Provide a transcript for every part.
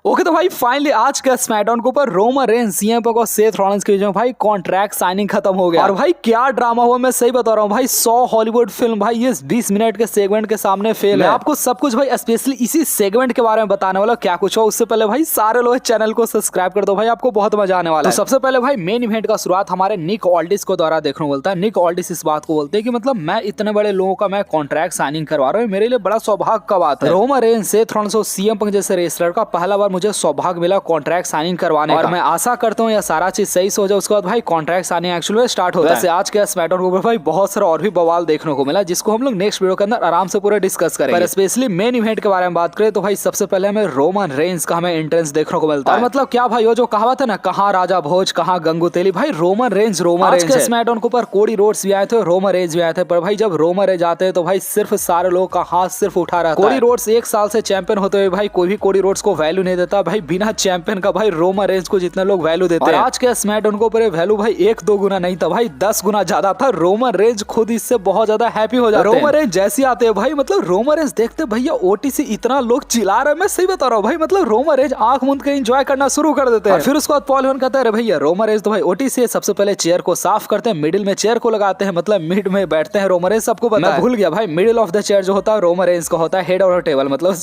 Okay तो भाई finally आज के स्मैकडाउन के ऊपर रोमन रेंज, सीएम पंक और सेथ रॉलिंस के बीच में भाई कॉन्ट्रैक्ट साइनिंग खत्म हो गया। और भाई क्या ड्रामा हुआ, मैं सही बता रहा हूँ भाई। 100 हॉलीवुड फिल्म भाई ये 20 मिनट के सेगमेंट के सामने फेल है। आपको सब कुछ भाई स्पेशली इसी सेगमेंट के बारे में बताने वाला क्या कुछ हो। उससे पहले भाई सारे लोग चैनल को सब्सक्राइब कर दो भाई, आपको बहुत मजा आने वाला है। तो सबसे पहले भाई मेन इवेंट का शुरुआत हमारे निक ऑल्डिस को द्वारा देखने को बोलता है। निक ऑल्डिस इस बात को बोलते हैं कि मतलब मैं इतने बड़े लोगों का मैं कॉन्ट्रैक्ट साइनिंग करवा रहा हूँ, मेरे लिए बड़ा सौभाग्य का बात है। रोमन रेंज, सेथ रॉलिंस और सीएम पंक जैसे रेसलर का पहला बार मुझे सौभाग्य मिला कॉन्ट्रैक्ट साइनिंग करवाने का। और मैं आशा करता हूँ यह सारा चीज सही से हो जाए, उसके बाद भाई कॉन्ट्रैक्ट साइनिंग एक्चुअली स्टार्ट होता है। वैसे आज के स्मैकडाउन के ऊपर भाई बहुत सारा और भी बवाल देखने को मिला, जिसको हम लोग नेक्स्ट वीडियो के अंदर आराम से पूरा डिस्कस करेंगे। पर स्पेशली मेन इवेंट के बारे में बात करें तो भाई सबसे पहले हमें रोमन रेंज का हमें एंट्रेंस देखने को मिलता है। और मतलब क्या भाई वो जो कहावत है ना, कहाँ राजा भोज कहाँ गंगू तेली, भाई रोमन रेंज आज के स्मैकडाउन के ऊपर कोडी रोड्स भी आए थे, रोमन रेंज भी आए थे। पर भाई जब रोमन रेंज आते हैं तो भाई सिर्फ सारे लोग का हाथ सिर्फ उठा रहा है। कोडी रोड्स 1 साल से चैंपियन होते हुए भाई कोई भी कोडी रोड्स को वैल्यू नहीं देता भाई। बिना चैंपियन का भाई रोमन रेंज को जितने लोग वैल्यू देते हैं, आज के स्मैकडाउन के ऊपर वैल्यू भाई 1-2 गुना नहीं था भाई, 10 गुना ज्यादा था। रोमन रेंज खुद इससे बहुत ज्यादा हैप्पी हो जाते हैं। रोमन रेंज जैसे आते हैं भाई, मतलब रोमन रेंज देखते भैया ओटीसी इतना लोग चिल्ला रहे हैं, मैं सही बता रहा हूँ भाई। मतलब रोमन रेंज आंख मूंद के एंजॉय करना शुरू कर देते हैं। फिर उसके बाद पॉल हेमन कहता है भैया रोमन रेंज तो भाई ओटीसी सबसे पहले चेयर को साफ करते हैं, मिडिल में चेयर को लगाते हैं, मतलब मिड में बैठते हैं रोमन रेंज। सबको पता है, भूल गया भाई, मिडिल ऑफ द चेयर जो होता है रोमन रेंज का होता है, हेड ऑफ द टेबल मतलब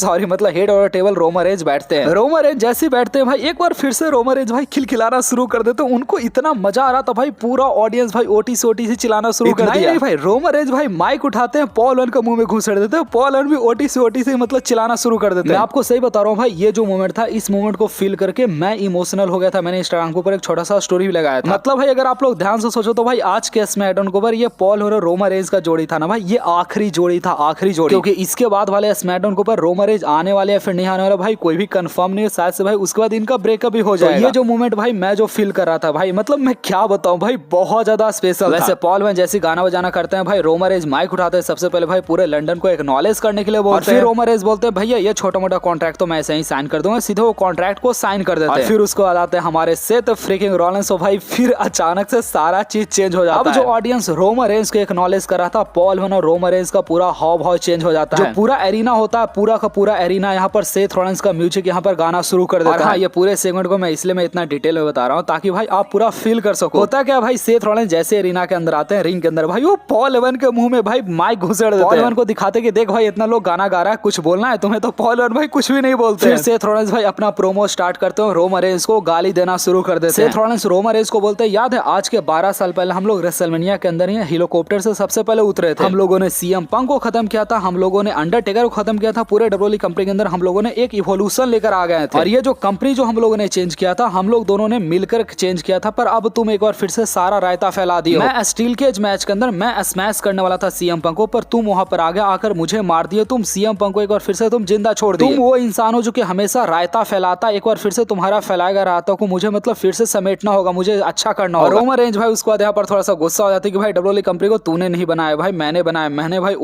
head of the table Roman Reigns बैठते हैं। रोमन रेंज जैसे बैठते हैं भाई एक बार फिर से रोमन रेंज भाई खिलखिलाना शुरू कर देते हैं। उनको इतना मजा आ रहा था भाई, पूरा ऑडियंस भाई ओटीसी चिल्लाना शुरू कर दिया। नहीं भाई रोमन रेंज भाई माइक उठाते हैं, पॉल हेमन के मुंह में घुसेड़ देते हैं, पॉल हेमन भी ओटीसी मतलब चिल्लाना शुरू कर देते हैं। मैं आपको सही बता रहा हूँ भाई, ये जो मोमेंट था, इस मोमेंट को फील करके मैं इमोशनल हो गया था। मैंने इंस्टाग्राम के ऊपर एक छोटा सा स्टोरी भी लगाया था। मतलब भाई अगर आप लोग ध्यान से सोचो तो भाई आज के स्मैकडाउन के ऊपर ये पॉल और रोमन रेंज का जोड़ी था ना भाई, ये आखिरी जोड़ी था, आखिरी जोड़ी। क्योंकि इसके बाद वाले स्मैकडाउन के ऊपर रोमन रेंज आने वाले या फिर नहीं आने वाला भाई कोई भी कंफर्म नहीं है। शायद से भाई उसके बाद इनका ब्रेकअप भी हो जाएगा। तो ये जो मोमेंट भाई मैं जो फील कर रहा था भाई, मतलब मैं क्या बताऊं भाई, बहुत ज्यादा स्पेशल। वैसे पॉल में जैसे गाना बजाना करते हैं भाई, रोमन रेंज माइक उठाते हैं, सबसे पहले भाई पूरे लंदन को एक्नॉलेज करने के लिए बोलते हैं। फिर रोमन रेंज बोलते हैं भैया ये छोटा मोटा कॉन्ट्रैक्ट तो मैं ऐसे ही साइन कर दूंगा, सीधे वो कॉन्ट्रैक्ट को साइन कर देते हैं। फिर उसको आ जाते हैं हमारे सेथ फ्रीकिंग रॉलिंस। भाई फिर अचानक से सारा चीज चेंज हो जाता है। अब जो ऑडियंस रोमन रेंज को एक्नॉलेज कर रहा था, पॉल हेमन और रोमन रेंज का पूरा हाव भाव चेंज हो जाता है। जो पूरा एरिना होता है, पूरा का पूरा एरिना यहाँ पर सेथ रॉलिंस का म्यूजिक यहाँ पर गाना शुरू कर देता है। ये पूरे सेगमेंट को मैं इसलिए मैं इतना डिटेल में बता रहा हूँ ताकि भाई आप पूरा फील कर सको। होता क्या भाई, सेथ रॉलिंस जैसे एरिना के अंदर आते हैं, रिंग के अंदर भाई वो पॉल हेमन के मुंह में भाई माइक घुसेड़ देते हैं। पॉल हेमन को दिखाते कि देख भाई इतना लोग गाना गा रहा है, कुछ बोलना है तुम्हें, तो पॉल हेमन भाई कुछ भी नहीं बोलते। फिर सेथ रॉलिंस भाई अपना प्रोमो स्टार्ट करते हैं, रोमन रेंज को गाली देना शुरू कर देते हैं। सेथ रॉलिंस रोमन रेंज को बोलते हैं याद है आज के 12 साल पहले हम लोग रेसलमेनिया के अंदर ही हेलीकॉप्टर से सबसे पहले उतरे थे। हम लोगों ने सीएम पंक को खत्म किया था, हम लोगों ने अंडरटेकर को खत्म किया था, पूरे डब्ल्यूडब्ल्यूई कंपनी के अंदर हम लोगों ने एक इवोल्यूशन लेकर आ गए थे। और ये जो कंपनी जो हम लोगों ने चेंज किया था, हम लोग दोनों ने मिलकर चेंज किया था। पर अब तुम एक बार फिर से सारा रायता फैला दिया। मैं स्टील केज मैच के अंदर मैं स्मैश करने वाला था सीएम पंक को, पर तुम वहां पर आ गया, आकर मुझे मार दिए। तुम सीएम पंक को एक बार फिर से तुम जिंदा छोड़ दिए। तुम वो इंसान हो जो कि हमेशा रायता फैलाता, एक बार फिर से तुम्हारा फैलाएगा रायता को, मुझे मतलब फिर से समेटना होगा, मुझे अच्छा करना होगा। रोमन रेंज भाई उसके बाद यहाँ पर थोड़ा सा गुस्सा हो जाता है कि भाई डब्ल्यूडब्ल्यूई कंपनी को तूने नहीं बनाया भाई, मैंने बनाया। मैंने भाई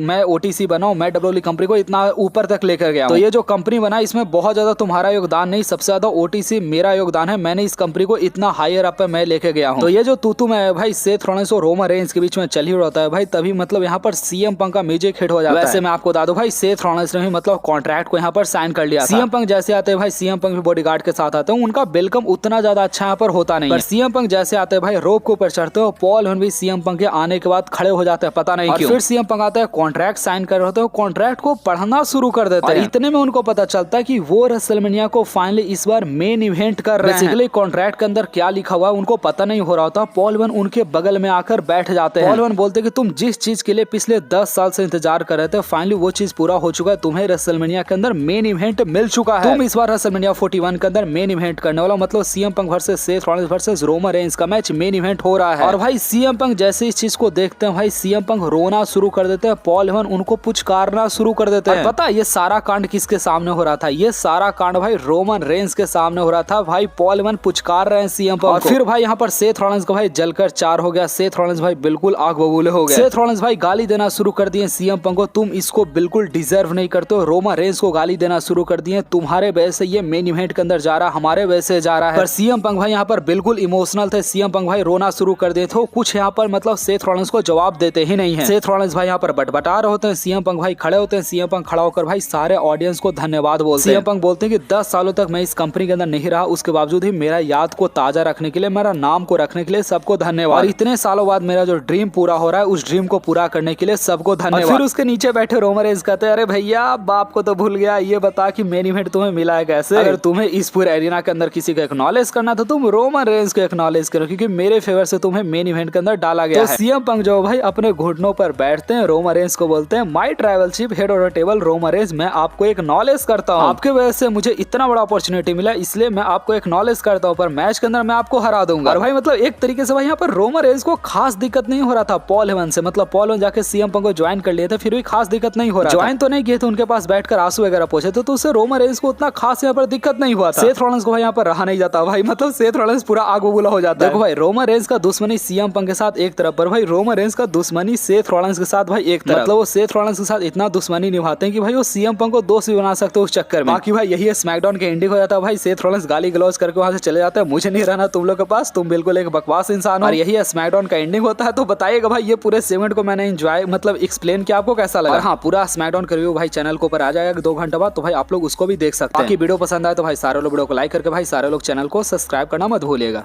मैं ओटीसी बनाऊं, मैं डब्ल्यूडब्ल्यूई कंपनी को इतना ऊपर तक लेकर गया। तो ये जो कंपनी बना इसमें बहुत ज्यादा तुम्हारा योगदान नहीं, सबसे ज्यादा ओटीसी मेरा योगदान है। मैंने इस कंपनी को इतना हायर अप पे मैं लेके गया हूँ। तो ये जो तू मैं भाई सेथ रॉलिंस और रोमन रेंज के बीच में चल ही रहता है भाई, तभी मतलब यहाँ पर सीएम पंक का म्यूजिक हिट हो जाता है। वैसे मैं आपको बता दूं भाई, सेथ रॉलिंस ने भी मतलब कॉन्ट्रैक्ट को यहाँ पर साइन कर लिया। सीएम पंक जैसे आते हैं भाई, सीएम पंक भी बॉडीगार्ड के साथ आते हैं, उनका वेलकम उतना ज्यादा अच्छा यहाँ पर होता नहीं है। सीएम पंक जैसे आते हैं भाई रोप के ऊपर चढ़ते हैं, पॉल हेमन भी सीएम पंक के आने के बाद खड़े हो जाते हैं, पता नहीं क्यों। फिर सीएम पंक आता है, कॉन्ट्रैक्ट साइन कर रहे होते हैं, कॉन्ट्रैक्ट को पढ़ना शुरू कर देते हैं। इतने में उनको पता चलता है कि वो रेसलमेनिया को फाइनली इस बार मेन इवेंट कर रहे हैं। बेसिकली कॉन्ट्रैक्ट के अंदर क्या लिखा हुआ है उनको पता नहीं हो रहा होता। पॉल हेमन उनके बगल में आकर बैठ जाते हैं। पॉल हेमन बोलते कि तुम जिस चीज के लिए पिछले 10 साल से इंतजार कर रहे थे, फाइनली वो चीज पूरा हो चुका है। तुम्हें रेसलमेनिया के अंदर मेन इवेंट मिल चुका है। तुम इस बार रेसलमेनिया 41 के अंदर मेन इवेंट करने वाला, मतलब CM Punk versus Seth Rollins versus Roman Reigns का मैच मेन इवेंट हो रहा है। और भाई सीएम पंक जैसे इस चीज को देखते हैं भाई, सीएम पंक रोना शुरू कर देते हैं, पॉल हेमन उनको पुचकारना शुरू कर देते हैं। पता ये सारा कांड किसके सामने हो रहा था? ये सारा कांड भाई रोमन रेंज के सामने हो रहा था भाई। पॉल हेमन पुचकार रहे हैं सीएम पंक को। फिर भाई यहाँ पर सेथ रॉलिंस का भाई जलकर 4 हो गया। सेथ रॉलिंस भाई बिल्कुल आग बबूले हो गए। सेथ रॉलिंस भाई गाली देना शुरू कर दिए सीएम पंक को, तुम इसको बिल्कुल डिजर्व नहीं करते हो। रोमन रेंज को गाली देना शुरू कर दिए, तुम्हारे वजह से ये मेन इवेंट के अंदर जा रहा, हमारे वजह से जा रहा है। पर सीएम पंक भाई यहाँ पर बिल्कुल इमोशनल थे। सीएम पंक भाई रोना शुरू कर दिए थे। कुछ यहाँ पर मतलब सेथ रॉलिंस को जवाब देते ही नहीं है। सेथ रॉलिंस भाई यहाँ पर बटबटा रहे होते हैं, सीएम पंक भाई खड़े होते हैं। सीएम पंक खड़ा होकर भाई सारे ऑडियंस को धन्यवाद बोलते हैं। सीएम पंक बोलते बोलते हैं कि 10 सालों तक मैं इस कंपनी के अंदर नहीं रहा, उसके बावजूद ही मेरा याद को ताजा रखने के लिए, मेरा नाम को रखने के लिए सबको धन्यवाद। और इतने सालों बाद मेरा जो ड्रीम पूरा हो रहा है, उस ड्रीम को पूरा करने के लिए सबको धन्यवाद। फिर उसके नीचे बैठे रोमन रेंस कहते हैं, अरे भैया बाप को तो भूल गया, ये बता कि मेन इवेंट तुम्हें मिला है कैसे? अगर तुम्हें इस पूरे एरिना के अंदर किसी को एक्नॉलेज करना तो तुम रोमन रेंस को एक्नॉलेज करो, क्योंकि मेरे फेवर से तुम्हें मेन इवेंट के अंदर डाला गया है। सीएम पंक जो भाई अपने घुटनों पर बैठते हैं, रोमन रेंस को बोलते हैं, my tribal chief head of the table Roman Reigns, मैं आपको एक्नॉलेज करता हूँ, आपके वजह से मुझे इतना बड़ा अपॉर्चुनिटी मिला, इसलिए मैं आपको एक्नॉलेज करता हूँ, पर मैच के अंदर मैं आपको हरा दूंगा। और भाई मतलब एक तरीके से भाई यहाँ पर रोमन रेंस को खास दिक्कत नहीं हो रहा था पॉल हेमन से, मतलब पॉल हेमन जाके सीएम पंक को ज्वाइन कर लिए थे, फिर भी खास दिक्कत नहीं हो रहा, ज्वाइन तो नहीं किए थे, उनके पास बैठकर आंसू वगैरह पूछे थे, तो उससे रोमन रेंस को उतना खास यहाँ पर दिक्कत नहीं हुआ था। सेथ रॉलिंस को भाई यहाँ पर रहा नहीं जाता भाई, मतलब सेथ रॉलिंस पूरा आग बबूला हो जाता है। देखो भाई रोमन रेंस का दुश्मनी सीएम पंक के साथ एक तरफ, पर भाई रोमन रेंस का दुश्मनी सेथ रॉलिंस के साथ भाई एक तरफ, मतलब वो सेथ रॉलिंस के साथ इतना दुश्मनी निभाते हैं कि भाई वो सीएम पंक को दोस्त भी बना सकते हैं उस चक्कर में। बाकी भाई यही है स्मैकडाउन के एंडिंग हो जाता है, भाई सेथ रॉलिंस गाली गलौज करके वहां से चले जाता है, मुझे नहीं रहना तुम लोग के पास, तुम बिल्कुल एक बकवास इंसान हो। और यही है स्मैकडाउन का एंडिंग होता है। तो बताइएगा भाई ये पूरे सेगमेंट को मैंने एंजॉय मतलब एक्सप्लेन किया, आपको कैसा लगा? हाँ पूरा स्मैकडाउन का रिव्यू भाई चैनल के ऊपर आ जाएगा 2 घंटे बाद, तो भाई आप लोग उसको भी देख सकते हैं। बाकी वीडियो पसंद आए तो भाई सारे लोग वीडियो को लाइक करके भाई सारे लोग चैनल को सब्सक्राइब करना मत भूलिएगा।